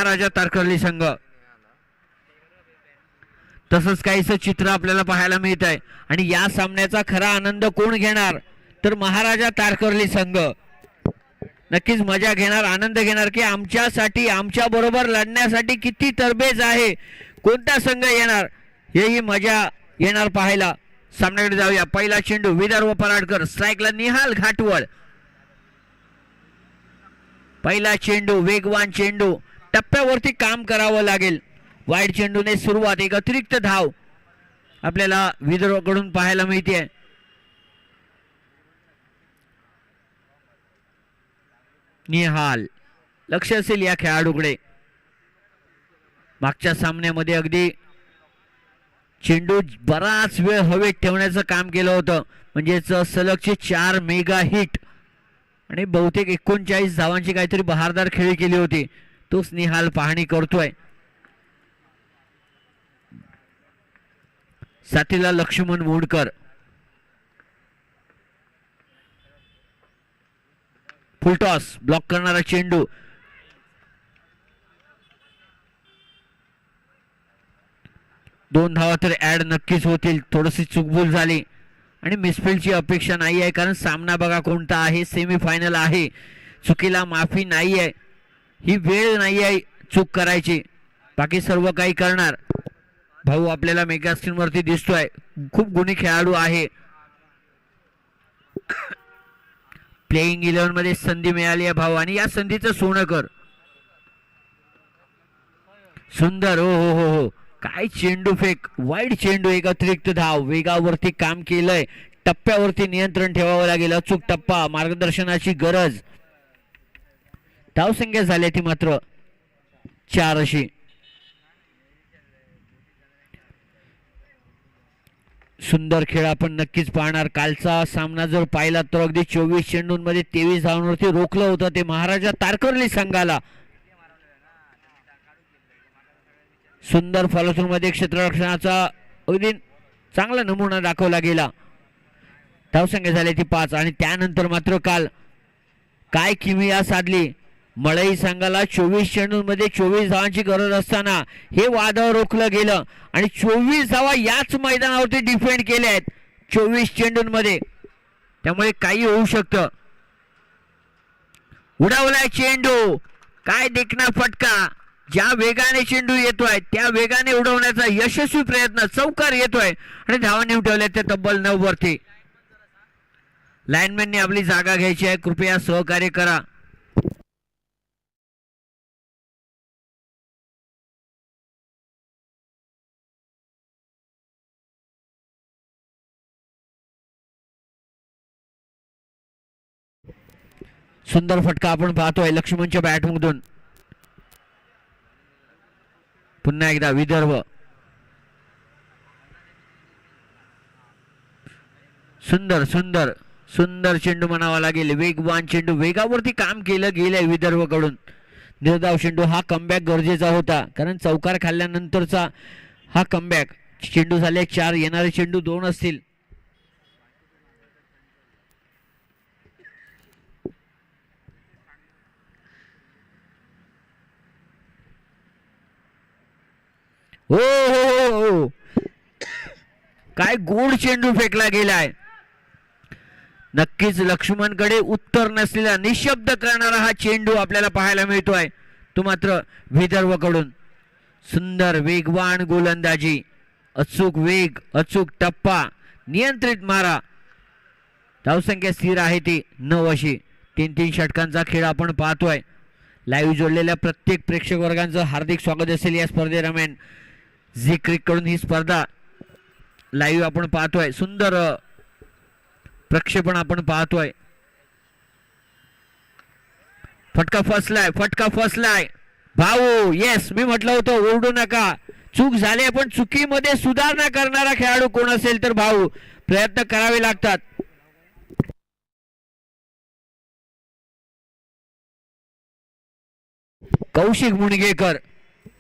महाराजा तारकर्ली संघ. तसंच काहीच चित्र आपल्याला पाहायला मिळत आहे. आणि या सामन्याचा खरा आनंद कोण घेणार तर महाराजा तारकर्ली संघ. नक्कीच मजा घेणार, आनंद घेणार की आमच्यासाठी आमच्या बरोबर लढण्यासाठी किती तरबेज आहे, कोणता संघ येणार हेही मजा येणार पाहायला. सामन्याकडे जाऊया. पहिला चेंडू विदर्भ पराडकर, स्ट्राईकला निहाल घाटवळ. पहिला चेंडू वेगवान चेंडू, टप्प्यावरती काम करावं लागेल. वाईड चेंडूने सुरुवात, एक अतिरिक्त धाव आपल्याला विदर्भकडून पाहायला मिळते. निहाल लक्ष असेल या खेळाडूकडे. मागच्या सामन्यामध्ये अगदी चेंडू बराच वेळ हवेत ठेवण्याचं काम केलं होतं, म्हणजेच सलगचे 4 मेगा हिट आणि बहुतेक 39 धावांची काहीतरी बहारदार खेळी केली होती. तोच निहाल पाहणी करतोय. साथीला लक्ष्मण मोडकर. फुलटॉस, ब्लॉक करणारा चेंडू. दोन धावा तर ऍड नक्कीच होतील. थोडीशी चुकभूल झाली आणि मिसफिल्डची अपेक्षा नाही आहे, कारण सामना बघा कोणता आहे, सेमीफायनल आहे. चुकीला माफी नाही आहे, ही वेळ नाही आहे चूक करायची. बाकी सर्व काही करणार. भाऊ आपल्याला मेगा स्क्रीन वरती दिसतोय, खूप गुणी खेळाडू आहे. प्लेइंग 11 मध्ये संधी मिळाली आहे भाऊ, आणि या संधीचं सोनं कर. सुंदर, हो हो हो हो, काय चेंडू फेक, वाईड चेंडू, एक अतिरिक्त धाव. वेगावरती काम केलंय, टप्प्यावरती नियंत्रण ठेवावं लागेल. अचूक टप्पा, मार्गदर्शनाची गरज. धावसंख्या झाली ती मात्र 4 अशी. सुंदर खेळ आपण नक्कीच पाहणार. कालचा सामना जर पाहिला तर अगदी 24 चेंडूंमध्ये 23 धावांवरती रोखलं होतं ते महाराजा तारकर्ली संघाला. सुंदर फॉलोथ्रूमध्ये क्षेत्ररक्षणाचा अगदी चांगला नमुना दाखवला गेला. धावसंख्या झाली ती 5. आणि त्यानंतर मात्र काल काय किमया साधली. मळई संघाला 24 चेंडूंमध्ये 24 धावांची गरज असताना हे वादळ रोखलं गेलं आणि 24 धावा याच मैदानावरती डिफेंड केले आहेत 24 चेंडूंमध्ये. त्यामुळे काही होऊ शकतं. उडवलाय चेंडू, काय देखना फटका. ज्या वेगाने चेंडू येतोय त्या वेगाने उडवण्याचा यशस्वी प्रयत्न, चौकार येतोय आणि धावा नेऊन ठेवल्या त्या तब्बल 9 वरती. लाईनमॅनने आपली जागा घ्यायची आहे, कृपया सहकार्य करा. सुंदर फटका आपण पाहतोय लक्ष्मणच्या बॅटमधून. पुन्हा एकदा विदर्भ. सुंदर सुंदर सुंदर चेंडू म्हणावा लागेल. वेगवान चेंडू, वेगावरती काम केलं गेलंय विदर्भकडून. निर्धाव चेंडू, हा कमबॅक गरजेचा होता, कारण चौकार खाल्ल्यानंतरचा हा कमबॅक. चेंडू झाले 4, येणारे चेंडू 2 असतील. हो हो हो, काय गोड चेंडू फेकला गेलाय. नक्कीच लक्ष्मणकडे उत्तर नसलेला, निशब्द करणारा हा चेंडू आपल्याला पाहायला मिळतोय, तो मात्र विदर्भकडून. सुंदर वेगवान गोलंदाजी, अचूक वेग, अचूक टप्पा, नियंत्रित मारा. धावसंख्या स्थिर आहे ती 9 अशी. 3-3 षटकांचा खेळ आपण पाहतोय. लाईव्ह जोडलेल्या प्रत्येक प्रेक्षक वर्गांचं हार्दिक स्वागत असेल या स्पर्धेदरम्यान. झी क्रिक कडून ही स्पर्धा लाईव्ह आपण पाहतोय. सुंदर प्रक्षेपण आपण पाहतोय. फटका फसलाय, फटका फसलाय भाऊ. येस, मी म्हटलं होतं ओरडू नका, चूक झाली, पण चुकीमध्ये सुधारणा करणारा खेळाडू कोण असेल तर भाऊ प्रयत्न करावे लागतात. कौशिक मुणगेकर,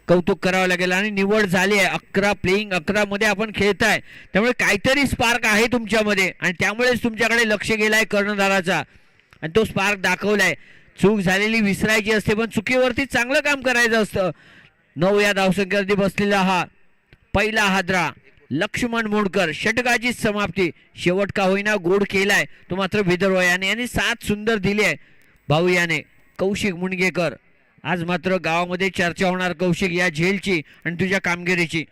कौतुक करावं लागेल. आणि निवड झाली आहे 11 प्लेइंग 11 मध्ये आपण खेळताय, त्यामुळे काहीतरी स्पार्क आहे तुमच्यामध्ये आणि त्यामुळेच तुमच्याकडे लक्ष गेलाय कर्णधाराचा आणि तो स्पार्क दाखवलाय. चूक झालेली विसरायची असते, पण चुकीवरती चांगलं काम करायचं असतं. 9 या धावसंख्येवरती बसलेला हा पहिला हादरा लक्ष्मण मोडकर. षटकाची समाप्ती. शेवट का होईना गोड केलाय तो मात्र विदर्भ याने, आणि 7 सुंदर दिली आहे भाऊ याने. कौशिक मुणगेकर, आज मात्र गावामध्ये चर्चा होणार कौशिक या झेलची आणि तुझ्या कामगिरीची.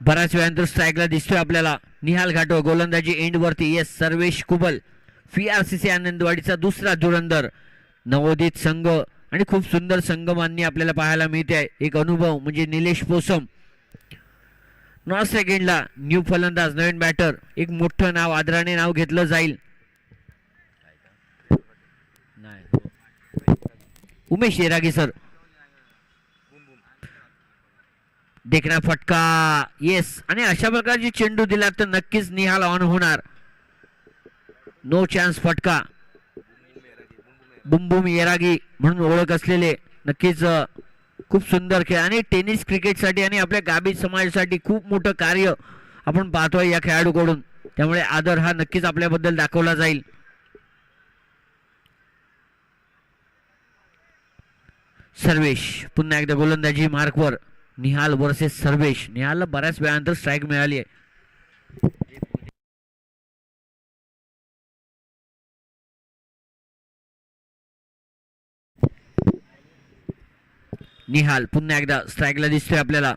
बऱ्याच वेळानंतर स्ट्राईकला दिसतोय आपल्याला निहाल घाटो. गोलंदाजी एंड वरती. येस, सर्वेश कुबल VRCC आनंदवाडीचा दुसरा धुरंधर. नवोदित संघ आणि खूप सुंदर संघमान्य आपल्याला पाहायला मिळते. एक अनुभव म्हणजे निलेश पोसम. नॉर्थ सेकंडला न्यू फलंदाज, नवीन बॅटर. एक मोठं नाव, आदराने नाव घेतलं जाईल. उमेश येरागी सर. देखना फटका. येस, आणि अशा प्रकारची चेंडू दिला तर नक्कीच निहाल ऑन होणार. नो चान्स फटका. बुम बुम येरागी म्हणून ओळख असलेले नक्कीच खूप सुंदर खेळ, आणि टेनिस क्रिकेटसाठी आणि आपल्या गाभी समाजासाठी खूप मोठं कार्य आपण पाहतोय या खेळाडूकडून. त्यामुळे आदर हा नक्कीच आपल्याबद्दल दाखवला जाईल. सर्वेश पुन्हा एकदा गोलंदाजी मार्कवर. निहाल वर्सेस सर्वेश. निहालला बऱ्याच वेळानंतर स्ट्राईक मिळाली आहे. निहाल पुन्हा एकदा स्ट्राईकला दिसतोय आपल्याला.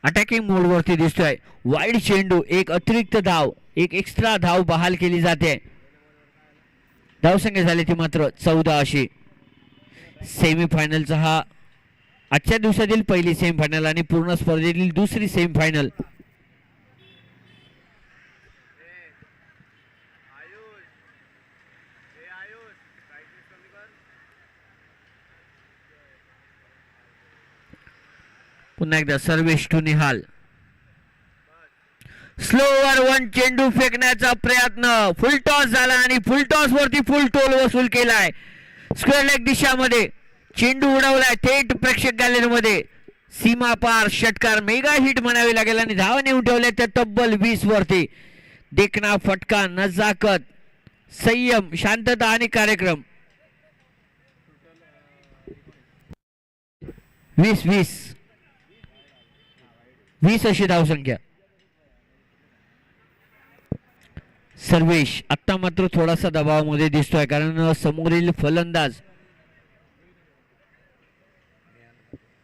अटॅकिंग मोड वरती दिसतोय. वाईड चेंडू, एक अतिरिक्त धाव, एक एक्स्ट्रा धाव बहाल केली जाते. धावसंख्या झाली ती मात्र 14 अशी. सेमीफायनलचा हा आजच्या दिवसातील पहिली सेमीफायनल आणि पूर्ण स्पर्धेतील दुसरी सेमीफायनल. पुन्हा एकदा Sarvesh to Nihal. Slower one चेंडू फेकण्याचा प्रयत्न. फुल टॉस झाला आणि फुल टॉस वरती फुल टोल वसूल केलाय. स्क्वेअर लेग दिशामध्ये चेंडू उडवलाय थेट प्रेक्षक गॅलरीमध्ये. सीमा पार षटकार, मेगा हिट म्हणावी लागेल, आणि धावा नेऊन ठेवल्या त्या तब्बल 20 वरती. देखना फटका, नजाकत, संयम, शांतता आणि कार्यक्रम. 20 अशी धावसंख्या. सर्वेश आता मात्र थोडासा दबावामध्ये दिसतोय, कारण समोरील फलंदाज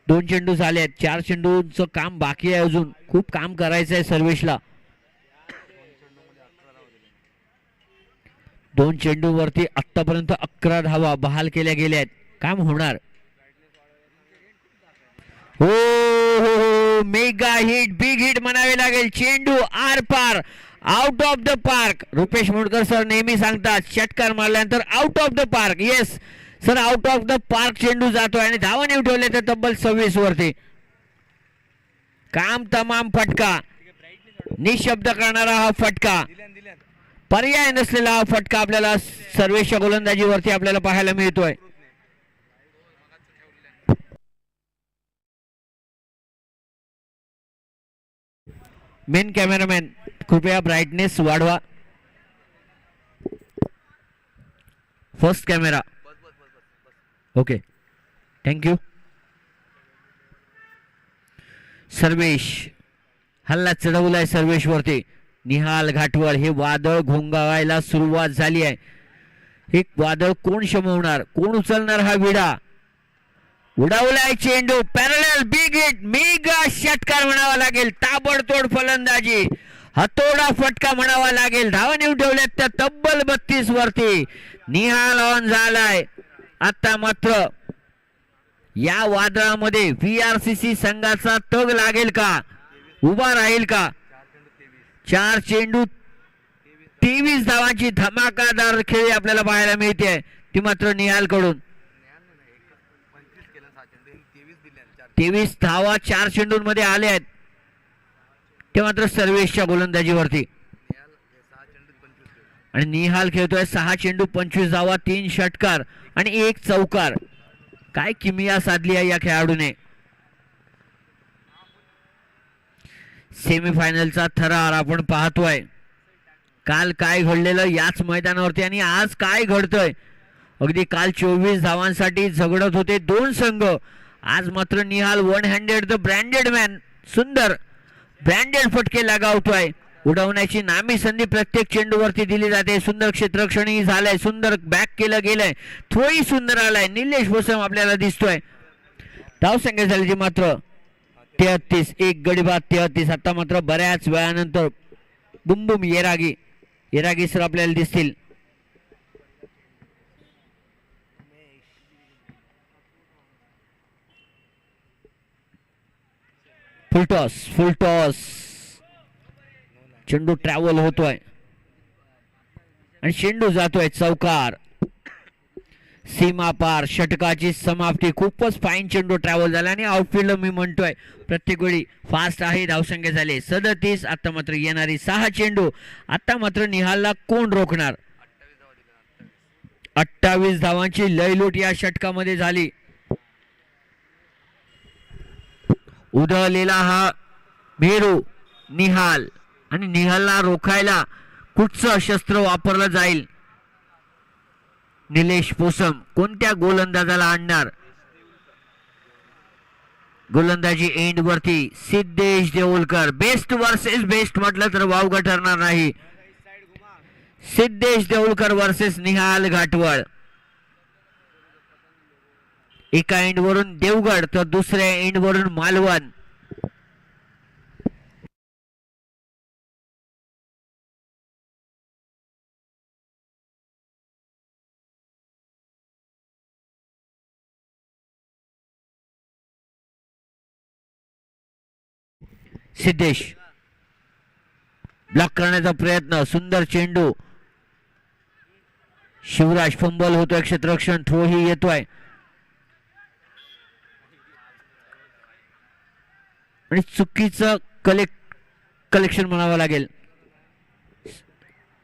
2 चेंडू झाले आहेत. 4 चेंडूचं काम बाकी आहे, अजून खूप काम करायचं आहे सर्वेशला. 2 चेंडू वरती आतापर्यंत 11 धावा बहाल केल्या गेल्या आहेत. काम होणार. हो, मेगा हिट, बिग हिट म्हणावे लागेल. चेंडू आर पार, out of the park. Rupesh Modkar sir नेहमी सांगतात षटकार मारल्यानंतर out of the park. Yes sir, out of the park चेंडू जातोय आणि धावा नेऊन ठेवले तर तब्बल 26 वरती. काम तमाम फटका, निशब्द करणारा हा फटका, पर्याय नसलेला हा फटका आपल्याला सर्वेच्या गोलंदाजीवरती आपल्याला पाहायला मिळतोय. मेन कॅमेरामॅन कृपया ब्राईटनेस वाढवा. First camera. Okay, thank you. Sarvesh हल्ला चढवलाय सर्वेश वरती. निहाल घाटवळ, हे वादळ घोंगावायला सुरुवात झाली आहे. हे वादळ कोण शमवणार, कोण उचलणार हा विडा. उडवलाय चेंडू, पॅरलल, बिग हिट, मेगा षटकार म्हणावा लागेल. ताबडतोड फलंदाजी, हातोडा फटका म्हणावा लागेल. धावा नेऊन ठेवल्यात त्या तब्बल 32 वरती. निहाल ऑन झालाय. आता मात्र या वादळामध्ये VRCC संघाचा तग लागेल का, उभा राहील का. 4 चेंडू 23 धावांची धमाकादार खेळी आपल्याला पाहायला मिळते, ती मात्र निहाल कडून. 23 धावा 4 चेंडूंमध्ये आल्या आहेत, ते मात्र सर्वेशच्या गोलंदाजीवरती. आणि निहाल खेळतोय 6 चेंडू 25 धावा, 3 षटकार आणि 1 चौकार. काय किमिया साधली आहे या खेळाडूने. सेमीफायनलचा थरार आपण पाहतोय. काल काय घडलेलं याच मैदानावरती आणि आज काय घडतंय. अगदी काल 24 धावांसाठी झगडत होते दोन संघ. आज मात्र Nihal one handed the branded man सुंदर ब्रँडेड फटके लगावतोय. उडवण्याची नामी संधी प्रत्येक चेंडूवरती दिली जाते. सुंदर क्षेत्ररक्षणही झालंय. सुंदर बॅक केलं गेलंय. थ्रोही सुंदर आलाय. निलेश भोसम आपल्याला दिसतोय. धावसंख्या झाली मात्र 33. एक गडी बाद 33. आता मात्र बऱ्याच वेळानंतर बुमबुम येरागी सर आपल्याला दिसतील. फुलटॉस चेंडू ट्रॅव्हल होतोय आणि चेंडू जातोय चौकार. सीमा पार षटकाची समाप्ती. खूपच फाईन चेंडू ट्रॅव्हल झाला आणि आउटफील्ड मी म्हणतोय प्रत्येक वेळी फास्ट आहे. धावसंख्या झाले 37. आता मात्र येणारी 6 चेंडू. आता मात्र निहालला कोण रोखणार. 28 धावांची लयलूट या षटकामध्ये झाली. उधळलेला हा मेरू निहाल आणि निहालला रोखायला कुठचं शस्त्र वापरलं जाईल. निलेश पोसम कोणत्या गोलंदाजाला आणणार. गोलंदाजी एंड वरती Siddhesh Deulkar. Best versus best म्हटलं तर वावग ठरणार नाही. सिद्धेश देऊळकर वर्सेस निहाल घाटवळ. एका एंड वरून देवगड तर दुसऱ्या एंड वरून मालवण. सिद्धेश ब्लॉक करण्याचा प्रयत्न. सुंदर चेंडू. शिवराज फंबल होतोय. क्षेत्ररक्षण थ्रो ही येतोय आणि चुकीचं कलेक्शन म्हणावं लागेल.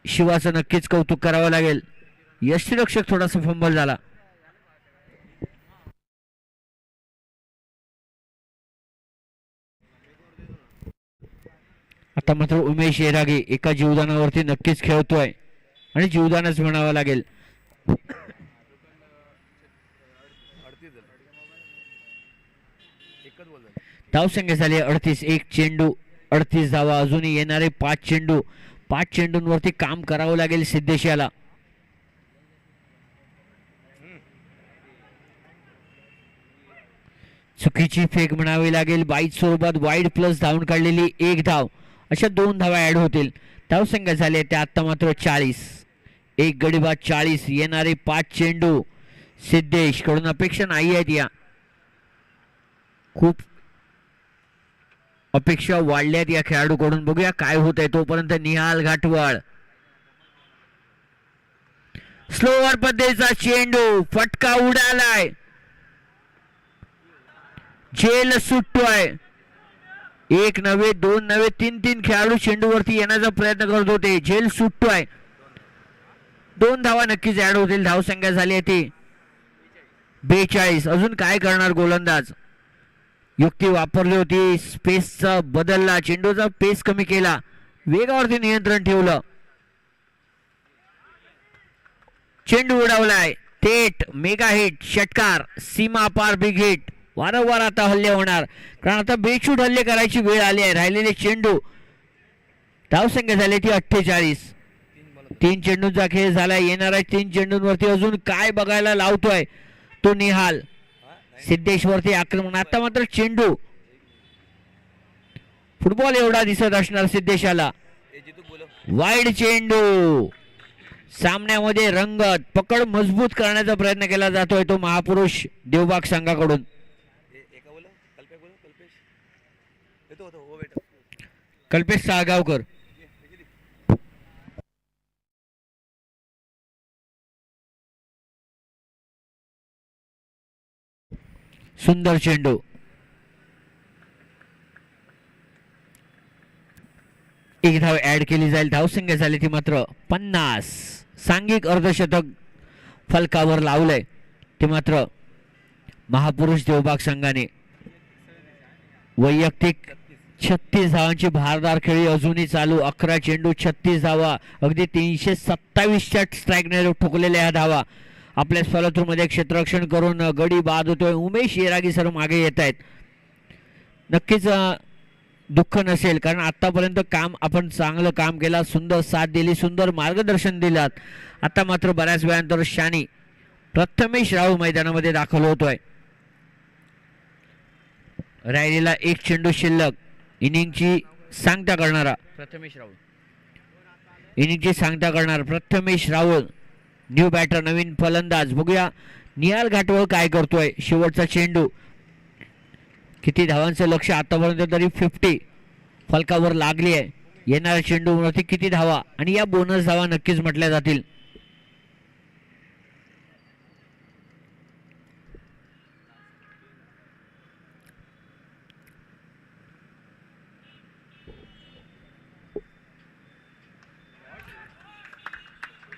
शिवाचं नक्कीच कौतुक करावं लागेल. यष्टीरक्षक थोडासा फंबल झाला. आता मात्र उमेश येरागी एका जीवदानावरती नक्कीच खेळतोय आणि जीवदानच म्हणावं लागेल. धावसंख्या झाली 38. एक चेंडू 38 धावा. अजूनही येणारे 5 चेंडू. 5 चेंडूंवरती काम करावं लागेल सिद्धेश याला. चुकीची फेक म्हणावी लागेल. वाईट स्वरूपात वाईड प्लस धावून काढलेली 1 धाव. अशा 2 धावा ऍड होतील. धावसंख्या झाली त्या आता मात्र 40. एक गडी बाद 40. येणारे 5 चेंडू सिद्धेश कडून अपेक्षा नाही आहेत. या खूप अपेक्षा वाढल्यात या खेळाडूकडून. बघूया काय होत आहे. तोपर्यंत निहाल घाटवळ. स्लोवर पद्धतीचा चेंडू. फटका उडालाय. झेल सुटतोय. 1 नव्हे 2 नव्हे 3 खेळाडू चेंडूवरती येण्याचा प्रयत्न करत होते. झेल सुटतोय. 2 धावा नक्कीच ऍड होतील. धावसंख्या झाली आहे ती 42. अजून काय करणार गोलंदाज. युक्ती वापरली होती. स्पेसचा बदलला. चेंडूचा पेस कमी केला. वेगावरती नियंत्रण ठेवलं. चेंडू उडवलाय. थेट मेगा हिट. षटकार. सीमा पार बिग हिट. वारंवार आता हल्ले होणार कारण आता बेछूट हल्ले करायची वेळ आली आहे. राहिलेले चेंडू. धावसंख्या झाली ती 48. 3 चेंडूंचा खेळ झाला. येणाऱ्या 3 चेंडूंवरती अजून काय बघायला लावतोय तो निहाल. सिद्धेशवरती आक्रमण. आता मात्र चेंडू फुटबॉल एवढा दिसत असणार सिद्धेशाला. वाईड चेंडू. सामन्यामध्ये रंगत पकड मजबूत करण्याचा प्रयत्न केला जातोय तो महापुरुष देवबाग संघाकडून. कल्पेश साळगावकर. सुंदर चेंडू. एक धाव ऍड केली जाईल. धावसंख्या झाली ती मात्र 50. सांघिक अर्धशतक फलकावर लावलंय ते मात्र महापुरुष देवबाग संघाने. वैयक्तिक 36 धावांची भारदार खेळी अजूनही चालू. 11 चेंडू 36 धावा, अगदी 327च्या स्ट्राईकने ठोकलेल्या ह्या धावा. आपल्या फॉलोथ्रू मध्ये क्षेत्ररक्षण करून गडी बाद होतोय. उमेश येरागी सर मागे येत आहेत. नक्कीच दुःख नसेल, कारण आतापर्यंत आपण चांगलं काम केलं, सुंदर साथ दिली, सुंदर मार्गदर्शन दिलात. आता मात्र बऱ्याच वेळानंतर शानी प्रथमेश राव मैदानामध्ये दाखल होतोय. राहिलेला एक चेंडू शिल्लक. इनिंगची सांगता करणारा प्रथमेश राहुल न्यू बॅटर, नवीन फलंदाज. बघूया निहाल घाटवळ काय करतोय. शेवटचा चेंडू. किती धावांचं लक्ष आतापर्यंत तरी 50 फलकावर लागली आहे. येणाऱ्या चेंडूवरती किती धावा आणि या बोनस धावा नक्कीच म्हटल्या जातील.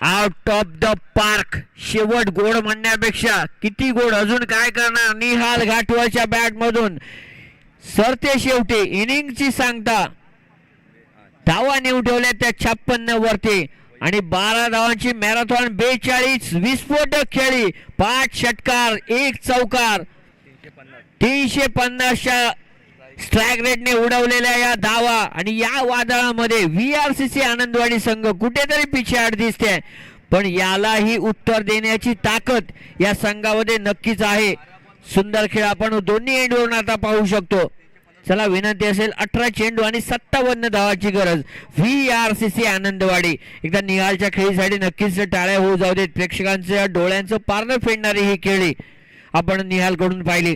Out of the park. शेवट गोड म्हणण्यापेक्षा किती गोड, अजून काय करणार. निहाल घाटवळच्या बॅट मधून सरते शेवटी इनिंगची सांगता. धावा नेऊन ठेवल्या त्या 56 वरती आणि 12 धावांची मॅरेथॉन. 42 विस्फोटक खेळी, 5 षटकार 1 चौकार. 350च्या स्ट्राईक रेटने उडवलेल्या या धावा आणि या वादळामध्ये VRCC आनंदवाडी संघ कुठेतरी पिछेहाट दिसते, पण यालाही उत्तर देण्याची ताकद या संघामध्ये नक्कीच आहे. सुंदर खेळ आपण दोन्ही एंडवरून आता पाहू शकतो. चला विनंती असेल, 18 चेंडू आणि 57 धावाची गरज. VRCC आनंदवाडी. एकदा निहालच्या खेळीसाठी नक्कीच टाळ्या होऊ जाऊ देत. प्रेक्षकांच्या डोळ्यांचं पारणं फेडणारी ही खेळी आपण निहाल कडून पाहिली.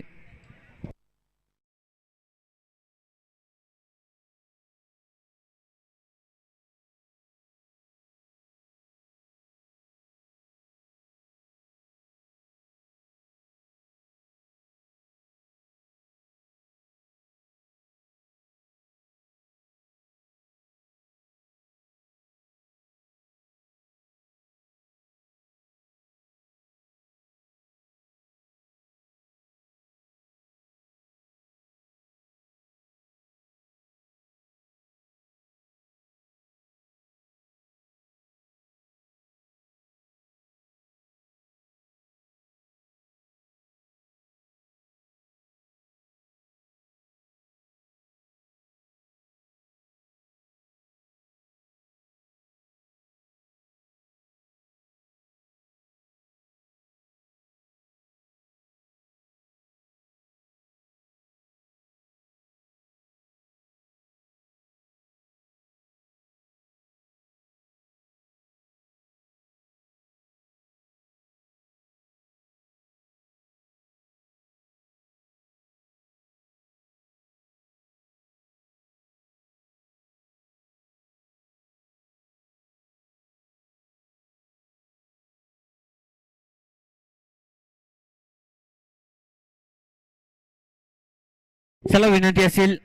चला विनंती असेल,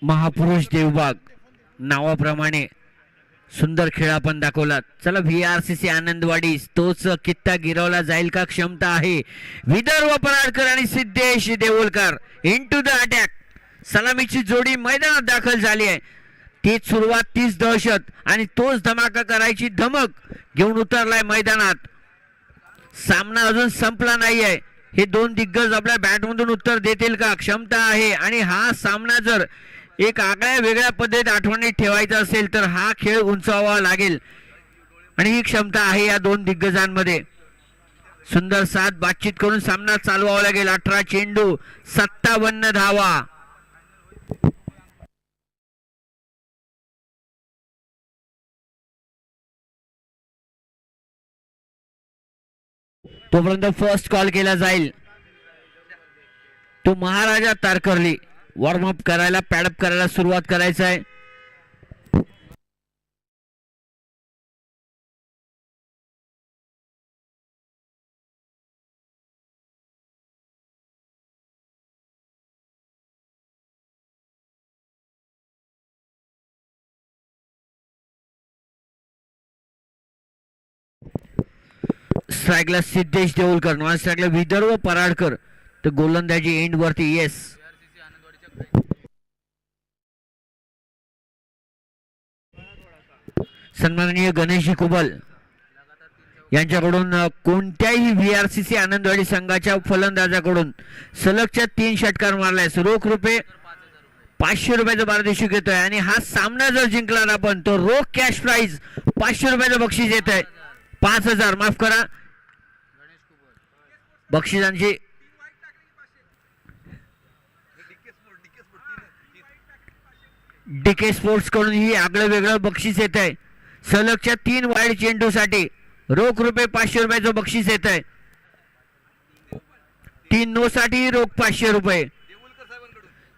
महापुरुष देवबाग नावाप्रमाणे सुंदर खेळ आपण दाखवला. चला VRCC आनंदवाडी तोच कित्ता गिरवला जाईल का, क्षमता आहे. विदर्भ पराडकर आणि Siddhesh Deulkar into the attack. सलामीची जोडी मैदानात दाखल झाली आहे. तीच सुरुवात, तीच दहशत आणि तोच धमाका करायची धमक घेऊन उतरलाय मैदानात. सामना अजून संपला नाहीये. हे दोन दिग्गज आपल्या बॅटमधून उत्तर देतील का, क्षमता आहे. आणि हा सामना जर एक आगळ्या वेगळ्या पद्धतीत आठवणीत ठेवायचा असेल तर हा खेळ उंचावावा लागेल आणि ही क्षमता आहे या दोन दिग्गजांमध्ये. सुंदर साथ बातचीत करून सामना चालवावा लागेल. 18 चेंडू 57 धावा. तोपर्यंत फर्स्ट कॉल केला जाईल. तो महाराजा तारकर्ली वॉर्मअप करायला, पॅडअप करायला सुरुवात करायचं आहे. स्ट्राईकला सिद्धेश देऊळकर, नॉन स्ट्राईकला विदर्भ पराडकर. तर गोलंदाजी एंड वरती. येस, सन्माननीय गणेशजी कुबल यांच्याकडून कोणत्याही VRCC आनंदवाडी संघाच्या फलंदाजाकडून सलगच्या 3 षटकार मारल्यास रोख रुपये 500 रुपयाचं पारितोषिक येतोय आणि हा सामना जर जिंकला आपण तो रोख कॅश प्राइज 500 रुपयाचं बक्षीस येत आहे. 5000 माफ करा बक्षिसांची DK स्पोर्ट्स कडून ही आगळं वेगळं बक्षीस येत आहे. सलगच्या 3 वाईड चेंडूसाठी रोख रुपये 500 रुपयाचं बक्षीस येत आहे. 3 नो साठी रोख 500 रुपये.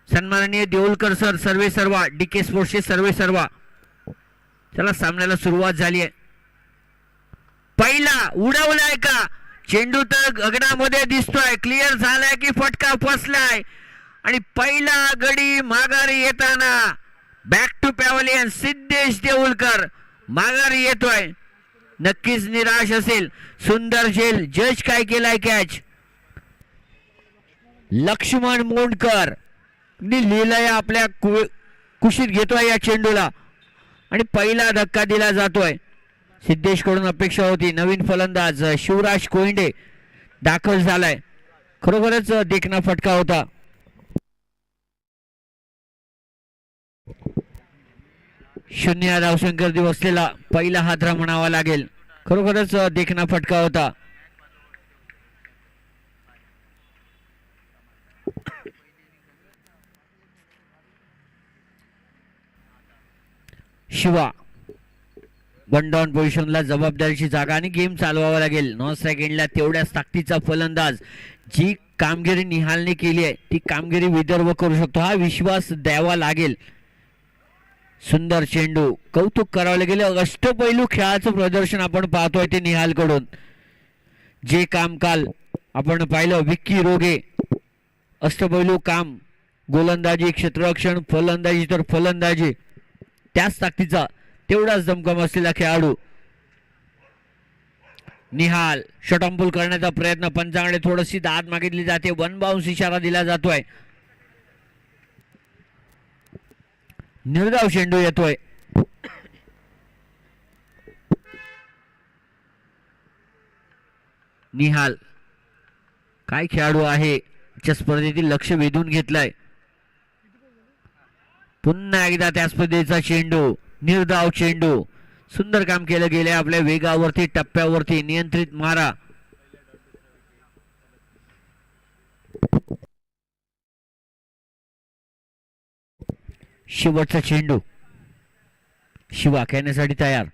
सन्माननीय देऊलकर सर सर्वे सर्वा DK स्पोर्ट्सचे सर्वे सर्वा. चला सामन्याला सुरुवात झाली आहे. पहिला उडवलाय का चेंडू तर गगनामध्ये दिसतोय. क्लिअर झालाय की फटका फसलाय आणि पहिला गडी माघारी येताना बॅक टू पॅव्हलियन सिद्धेश देऊलकर माघारी येतोय. नक्कीच निराश असेल. सुंदर झेल जज काय केलाय कॅच लक्ष्मण मोंडकर लिहिलंय आपल्या कुशीत घेतोय या चेंडूला आणि पहिला धक्का दिला जातोय. सिद्धेश कडून अपेक्षा होती नवीन फलंदाज शिवराज कोयंडे दाखल झालाय. खरोखरच देखणा फटका होता. शून्य या धावसंख्येवरती बसलेला पहिला हादरा म्हणावा लागेल. खरोखरच देखणा फटका होता. शिवा वन डाऊन पोझिशनला जबाबदारीची जागा आणि गेम चालवावा लागेल. नॉन स्ट्राईक एंडला तेवढ्याच ताकदीचा फलंदाज जी कामगिरी निहालने केली आहे ती कामगिरी विदर्भ करू शकतो हा विश्वास द्यावा लागेल. सुंदर चेंडू कौतुक करावं गेलं. अष्टपैलू खेळाचं प्रदर्शन आपण पाहतोय ते निहाल कडून. जे काम काल आपण पाहिलं विक्की रोगे अष्टपैलू काम गोलंदाजी क्षेत्ररक्षण फलंदाजी तर फलंदाजी त्याच ताकदीचा तेवढाच दमकम असलेला खेळाडू निहाल शटॉम्पूल करण्याचा प्रयत्न. पंचांकडे थोडीशी दाद मागितली जाते. वन बाउन्स इशारा दिला जातोय. निर्धाव चेंडू येतोय. निहाल काय खेळाडू आहे च्या स्पर्धेतील लक्ष वेधून घेतलाय. पुन्हा एकदा त्या स्पर्धेचा चेंडू निर्धाव चेंडू. सुंदर काम केलं गेले आपल्या वेगावरती टप्प्यावरती नियंत्रित मारा. शेवटचा चेंडू शिवा खेळण्यासाठी तयार.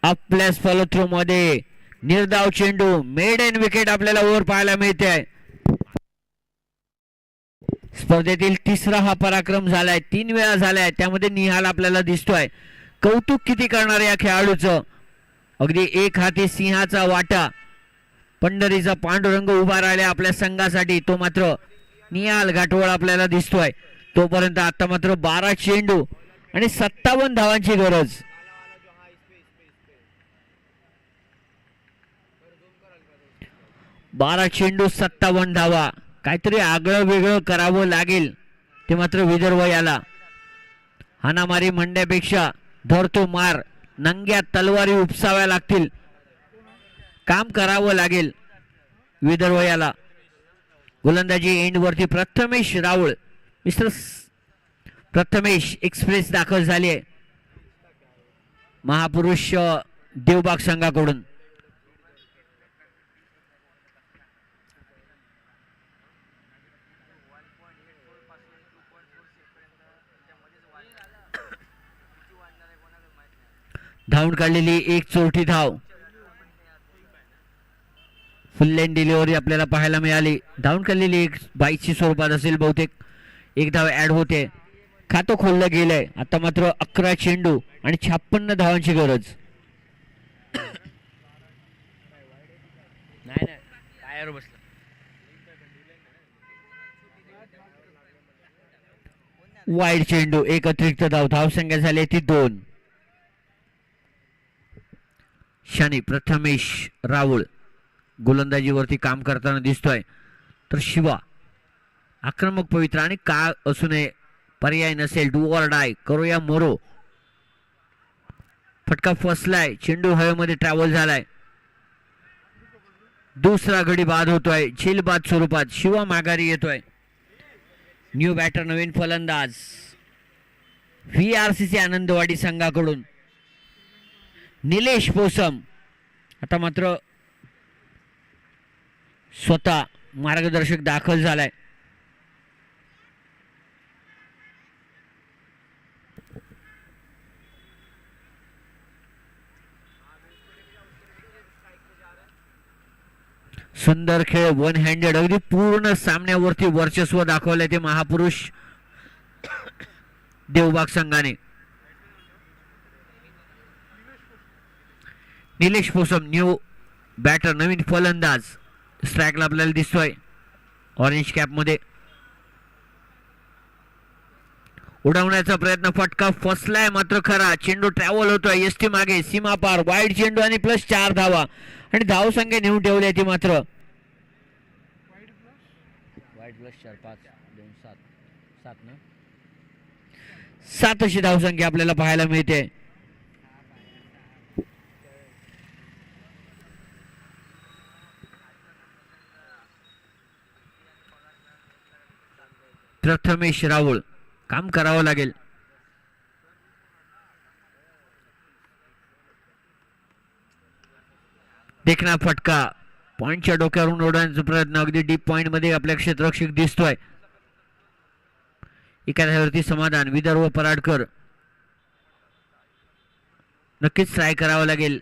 आपल्या फॉलो थ्रो मध्ये निर्धाव चेंडू मेडन विकेट आपल्याला वर पाहायला मिळते. स्पर्धेतील तिसरा हा पराक्रम झालाय. 3 वेळा झालाय त्यामध्ये निहाल आपल्याला दिसतोय. कौतुक किती करणार या खेळाडूचं. अगदी एक हाती सिंहाचा वाटा. पंढरीचा पांडुरंग उभा राहिला आपल्या संघासाठी. तो मात्र निहाल घाटवळ आपल्याला दिसतोय. तोपर्यंत आता मात्र 12 चेंडू आणि 57 धावांची गरज. बारा चेंडू 57 धावा. काहीतरी आगळं वेगळं करावं लागेल ते मात्र विदर्भ याला. हाणामारी म्हणण्यापेक्षा धरतो मार नंग्या तलवारी उपसाव्या लागतील. काम करावं लागेल विदर्भ याला. गोलंदाजी एंड वरती प्रथमेश राऊळ मिस्टर प्रथमेश एक्सप्रेस दाखल झाली आहे महापुरुष देवबाग संघाकडून. धावून काढलेली एक चोरटी धाव. फुल लाईन डिलिव्हरी आपल्याला पाहायला मिळाली. धावून काढलेली एक 22ची स्वरूपात असेल बहुतेक. एक धाव ऍड होते. खातं खोललं गेलंय. आता मात्र 11 चेंडू आणि 56 धावांची गरज. वाईड चेंडू एक अतिरिक्त धाव. धावसंख्या झाली ती 2. शनी प्रथमेश राऊळ गोलंदाजीवरती काम करताना दिसतोय. तर शिवा आक्रमक पवित्र आणि का असू नये पर्याय नसेल, डू ऑर डाय, करूया मोरो. फटका फसलाय, चेंडू हवेमध्ये ट्रॅव्हल झालाय. दुसरा गडी बाद होतोय झेलबाद स्वरूपात. शिवा माघारी येतोय. न्यू बॅटर नवीन फलंदाज VRCC आनंदवाडी संघाकडून निलेश पोसम. आता मात्र स्वतः मार्गदर्शक दाखल झालाय. सुंदर खेळ, वन हँडेड, अगदी पूर्ण सामन्यावरती वर्चस्व दाखवलंय ते महापुरुष देवबाग संघाने. निलेश पोसम न्यू बॅटर नवीन फलंदाज स्ट्राईकला आपल्याला दिसतोय ऑरेंज कॅप मध्ये. उडवण्याचा प्रयत्न, फटका फसलाय मात्र खरा. चेंडू ट्रॅव्हल होतोय एसटी मागे, सीमा पार, वाईड चेंडू आणि प्लस 4 धावा आणि धाव संख्या नेऊन ठेवली ती मात्र वाईड प्लस 4 5 2 7 7 ना 7 अशी धाव संख्या आपल्याला पाहायला मिळते. प्रथमेश राऊळ काम करावं लागेल. देखना फटका, पॉइंटच्या डोक्यावरून उडवण्याचा प्रयत्न, अगदी डीप पॉइंट मध्ये आपल्या क्षेत्ररक्षक दिसतोय. एखाद्यावरती समाधान, विदर्भ पराडकर नक्कीच ट्राय करावं लागेल.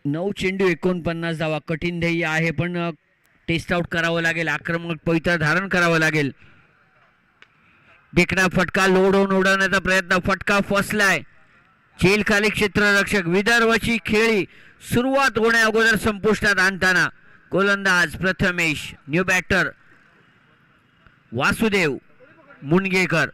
9 चेंडू 49 धावा, कठीण ध्येय आहे पण टेस्ट आउट करावं लागेल. आक्रमक पवित्र धारण करावं लागेल. देखना फटका, लोड होऊन उडवण्याचा प्रयत्न, फटका फसलाय. जेल खाली क्षेत्ररक्षक. विदर्भाची खेळी सुरुवात होण्या अगोदर संपुष्टात आणताना गोलंदाज प्रथमेश, न्यू बॅटर वासुदेव मुनगेकर.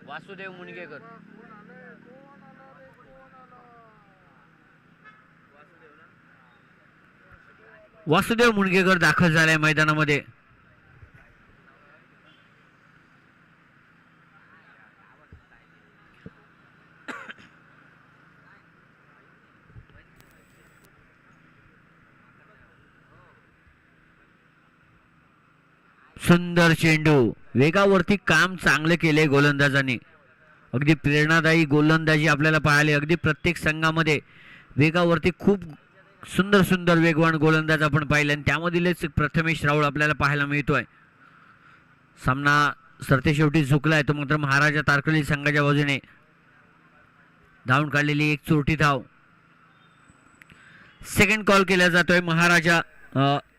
वासुदेव मुनगेकर वासुदेव मुनगेकर दाखल झालाय मैदानामध्ये. सुंदर चेंडू, वेगावरती काम चांगलं केलंय गोलंदाजांनी. अगदी प्रेरणादायी गोलंदाजी आपल्याला पाहायला. अगदी प्रत्येक संघामध्ये वेगावरती खूप सुंदर सुंदर वेगवान गोलंदाज आपण पाहिले आणि त्यामधीलच प्रथमेश राऊळ आपल्याला पाहायला मिळतोय. सामना सरतेशेवटी झुकलाय तो मात्र महाराजा तारकर्ली संघाच्या बाजूने. धावून काढलेली एक चोरटी धाव. सेकंड कॉल केला जातोय महाराजा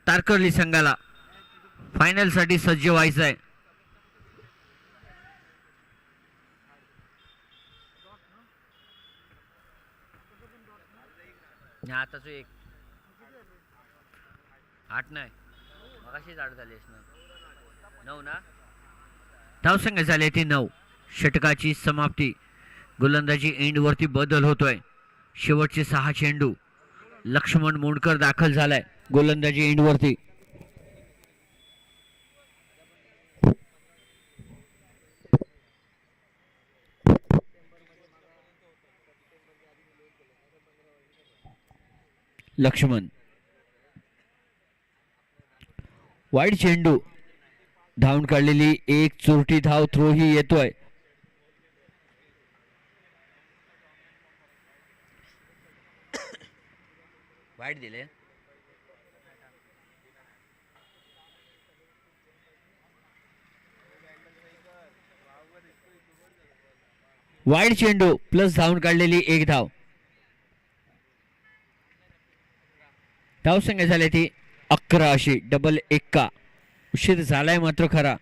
तारकर्ली संघाला. फायनल साठी सज्ज व्हायचं आहे. आताच एक 8 नाही मगाशीच 8 झाली असणार 9 ना. धावसंख्या झाली ती 9. षटकाची समाप्ती. गोलंदाजी एंड वरती बदल होतोय. शेवटचे 6 चेंडू. लक्ष्मण मोंडकर दाखल झालाय गोलंदाजी एंड वरती. लक्ष्मण वाईड चेंडू. धावून काढलेली एक चोरटी धाव. थ्रो ही येतोय. वाईड दिले. वाईड चेंडू प्लस धावून काढलेली एक धाव. धावसंख्या झाली ती 11 अशी. डबल 1. उशीर झालाय मात्र खरा.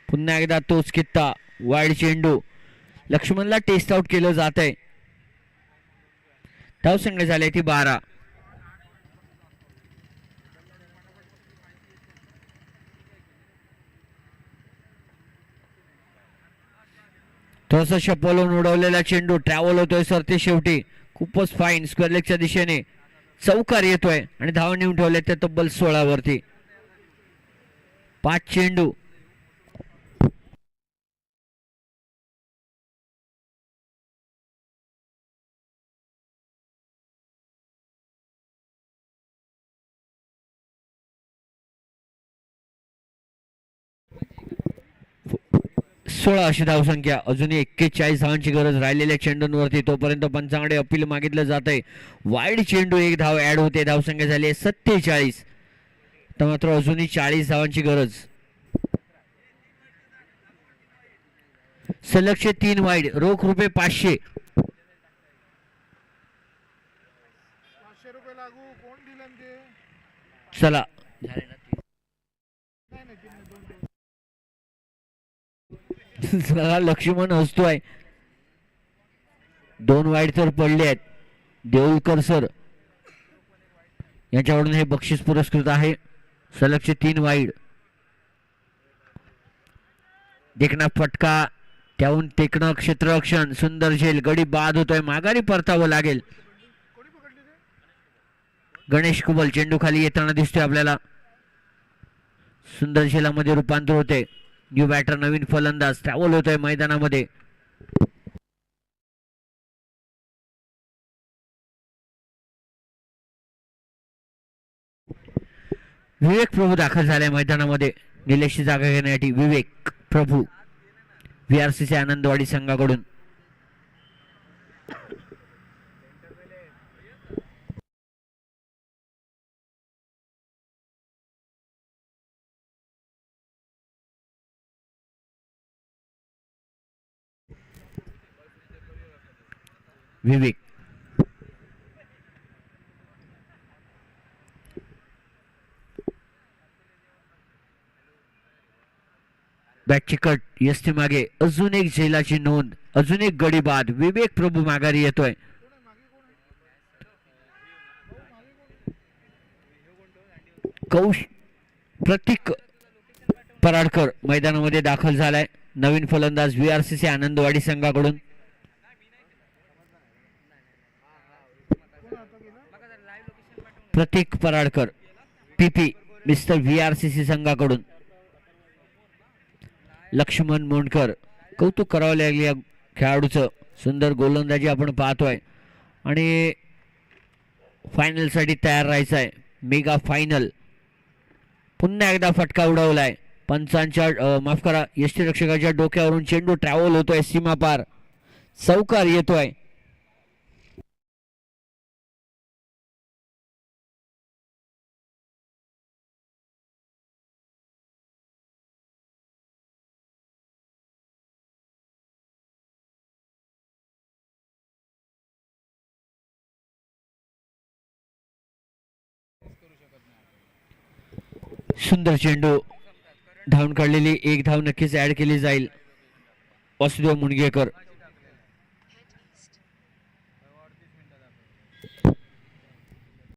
पुन्हा एकदा तोच कित्ता. वाईड चेंडू. लक्ष्मणला टेस्ट आउट केलं जात आहे. धावसंख्या झाली ती 12. थोडासा शपलून उडवलेला चेंडू ट्रॅव्हल होतोय सरते शेवटी. खूपच फाईन स्क्वेअर लेगच्या दिशेने. चौकार येतोय आणि धावा नेऊन ठेवल्या त्या तब्बल 16 वरती. 5 चेंडू. सोळा अशी धावसंख्या. अजूनही 41 धावांची गरज राहिलेल्या चेंडूंवरती. तोपर्यंत पंचांकडे अपील मागितलं जात आहे. वाईड चेंडू, एक धाव ऍड होते. धावसंख्या झाली आहे 47. तर मात्र अजूनही 40 धावांची गरज. सलगचे 3 वाईड. रोख रुपये 500. चला लक्ष्मण हसतोय. 2 वाईड तर पडले आहेत. देऊळकर सर यांच्याकडून हे बक्षीस पुरस्कृत आहे. सलगचे 3 वाईड. देखना फटका, त्याहून टेकणं क्षेत्ररक्षण. सुंदर झेल. गडी बाद होतोय. माघारी परतावं लागेल. गणेश कुबल चेंडू खाली येताना दिसतोय आपल्याला. सुंदर झेलामध्ये रूपांतर होते. न्यू बॅटर, नवीन फलंदाज ट्रॅव्हल होतोय मैदानामध्ये. विवेक प्रभू दाखल झाले मैदानामध्ये निलेशची जागा घेण्यासाठी. विवेक प्रभू VRCC आनंदवाडी संघाकडून. विवेक बॅटची कट. यस्ती मागे. अजून एक झेलाची नोंद. अजून एक गडी बाद. विवेक प्रभू माघारी येतोय. प्रतीक पराडकर मैदानामध्ये दाखल झालाय. नवीन फलंदाज VRCC आनंदवाडी संघाकडून. प्रतीक पराडकर PP मिस्टर VRCC संघाकडून. लक्ष्मण मोंडकर. कौतुक करावं लागले या खेळाडूचं. सुंदर गोलंदाजी आपण पाहतोय आणि फायनल साठी तयार राहायचं आहे. Mega final. पुन्हा एकदा फटका उडवलाय. पंचांच्या माफ करा यष्टीरक्षकाच्या डोक्यावरून चेंडू ट्रॅव्हल होतोय सीमा पार. चौकार येतोय. सुंदर चेंडू. धावून काढलेली एक धाव नक्कीच ऍड केली जाईल. वासुदेव मुणगेकर